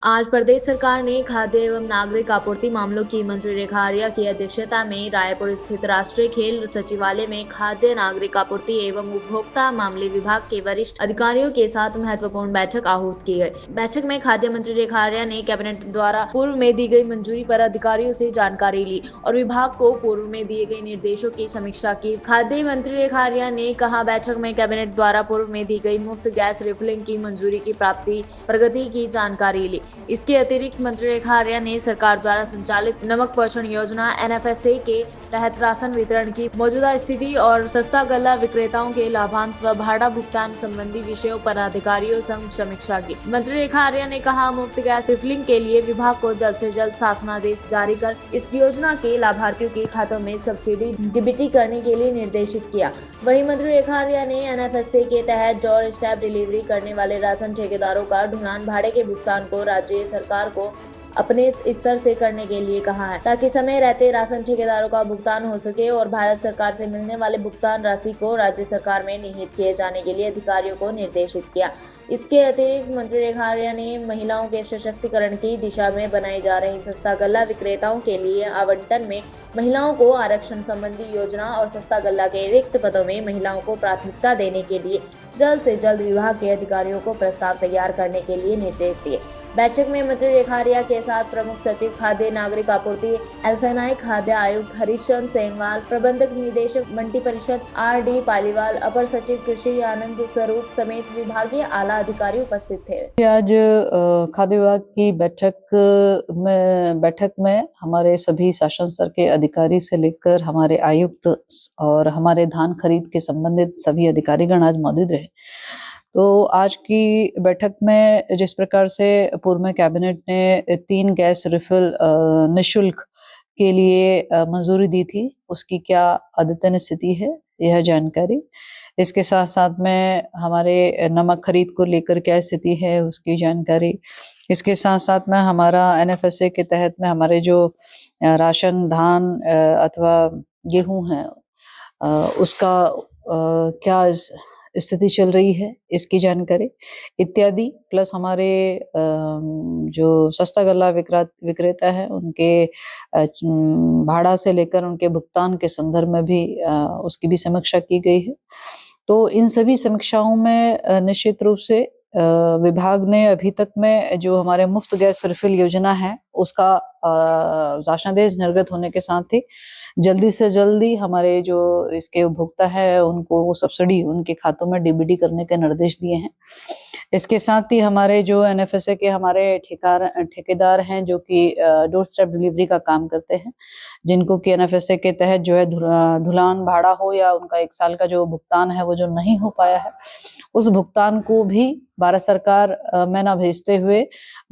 आज प्रदेश सरकार ने खाद्य एवं नागरिक आपूर्ति मामलों की मंत्री रेखा आर्या की अध्यक्षता में रायपुर स्थित राष्ट्रीय खेल सचिवालय में खाद्य नागरिक आपूर्ति एवं उपभोक्ता मामले विभाग के वरिष्ठ अधिकारियों के साथ महत्वपूर्ण बैठक आहूत की गई। बैठक में खाद्य मंत्री रेखा आर्या ने कैबिनेट द्वारा पूर्व में दी गई मंजूरी पर अधिकारियों से जानकारी ली और विभाग को पूर्व में दिए गए निर्देशों की समीक्षा की। खाद्य मंत्री रेखा आर्या ने कहा, बैठक में कैबिनेट द्वारा पूर्व में दी गई मुफ्त गैस रिफिलिंग की मंजूरी की प्राप्ति प्रगति की जानकारी ली। इसके अतिरिक्त मंत्री रेखा आर्या ने सरकार द्वारा संचालित नमक पोषण योजना NFSA के तहत राशन वितरण की मौजूदा स्थिति और सस्ता गल्ला विक्रेताओं के लाभांश व भाड़ा भुगतान संबंधी विषयों पर अधिकारियों संग समीक्षा की। मंत्री रेखा आर्या ने कहा, मुफ्त गैस रिफिलिंग के लिए विभाग को जल्द से जल्द शासनादेश जारी कर इस योजना के लाभार्थियों के खातों में सब्सिडी डीबीटी करने के लिए निर्देशित किया। वहीं मंत्री रेखा आर्या ने NFSA के तहत डोर स्टेप डिलीवरी करने वाले राशन ठेकेदारों का ढुलान भाड़े के भुगतान को राज्य सरकार को अपने स्तर से करने के लिए कहा है, ताकि समय रहते राशन ठेकेदारों का भुगतान हो सके और भारत सरकार से मिलने वाले भुगतान राशि को राज्य सरकार में निहित किए जाने के लिए अधिकारियों को निर्देशित किया। इसके अतिरिक्त मंत्री रेखा आर्या ने महिलाओं के सशक्तिकरण की दिशा में बनाई जा रही सस्ता गल्ला विक्रेताओं के लिए आवंटन में महिलाओं को आरक्षण संबंधी योजना और सस्ता गल्ला के रिक्त पदों में महिलाओं को प्राथमिकता देने के लिए जल्द से जल्द विभाग के अधिकारियों को प्रस्ताव तैयार करने के लिए निर्देश दिए। बैठक में मंत्री रेखा आर्या के साथ प्रमुख सचिव खाद्य नागरिक आपूर्ति एल्फेनाई, खाद्य आयुक्त हरीशचंद्र सेमवाल, प्रबंधक निदेशक मंडी परिषद RD पालीवाल, अपर सचिव कृषि आनंद स्वरूप समेत विभागीय आला अधिकारी उपस्थित थे। आज खाद्य विभाग की बैठक में हमारे सभी शासन स्तर के अधिकारी से लेकर हमारे आयुक्त और हमारे धान खरीद के संबंधित सभी अधिकारीगण आज मौजूद रहे। तो आज की बैठक में जिस प्रकार से पूर्व में कैबिनेट ने 3 गैस रिफिल निःशुल्क के लिए मंजूरी दी थी, उसकी क्या अद्यतन स्थिति है यह जानकारी। इसके साथ साथ में हमारे नमक खरीद को लेकर क्या स्थिति है उसकी जानकारी। इसके साथ साथ में हमारा NFSA के तहत में हमारे जो राशन धान अथवा गेहूं है उसका क्या स्थिति चल रही है इसकी जानकारी इत्यादि, प्लस हमारे जो सस्ता गल्ला विक्रेता है उनके भाड़ा से लेकर उनके भुगतान के संदर्भ में भी उसकी भी समीक्षा की गई है। तो इन सभी समीक्षाओं में निश्चित रूप से विभाग ने अभी तक में जो हमारे मुफ्त गैस रिफिल योजना है उसका शासनादेश निर्गत होने के साथ ही जल्दी से जल्दी हमारे जो इसके उपभोक्ता है उनको वो सब्सिडी उनके खातों में डीबीटी करने के निर्देश दिए हैं। इसके साथ ही हमारे जो NFSA के हमारे ठेकेदार हैं जो कि डोर स्टेप डिलीवरी का काम करते हैं, जिनको कि NFSA के तहत जो है ढुलान भाड़ा हो या उनका 1 साल का जो भुगतान है वो जो नहीं हो पाया है, उस भुगतान को भी भारत सरकार में ना भेजते हुए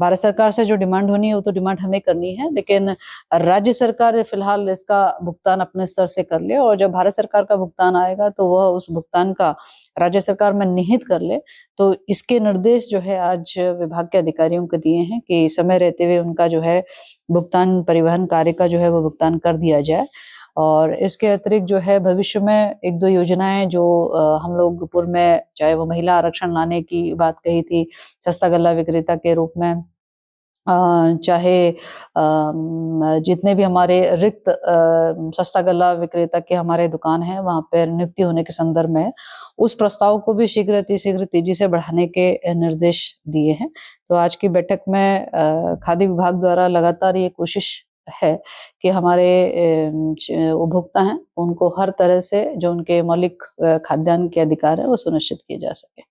भारत सरकार से जो डिमांड होनी है वो तो डिमांड हमें करनी है, लेकिन राज्य सरकार फिलहाल इसका भुगतान अपने स्तर से कर ले और जब भारत सरकार का भुगतान आएगा तो वह उस भुगतान का राज्य सरकार में निहित कर ले। तो इसके निर्देश जो है आज विभाग के अधिकारियों को दिए हैं कि समय रहते हुए उनका जो है भुगतान परिवहन कार्य का जो है वो भुगतान कर दिया जाए। और इसके अतिरिक्त जो है भविष्य में 1-2 योजनाएं जो हम लोग पूर्व में चाहे वो महिला आरक्षण लाने की बात कही थी सस्ता गल्ला विक्रेता के रूप में, चाहे जितने भी हमारे रिक्त सस्ता गल्ला विक्रेता के हमारे दुकान है वहां पर नियुक्ति होने के संदर्भ में उस प्रस्ताव को भी शीघ्र तेजी से बढ़ाने के निर्देश दिए हैं। तो आज की बैठक में खाद्य विभाग द्वारा लगातार ये कोशिश है कि हमारे उपभोक्ता हैं उनको हर तरह से जो उनके मौलिक खाद्यान्न के अधिकार है वो सुनिश्चित किए जा सके।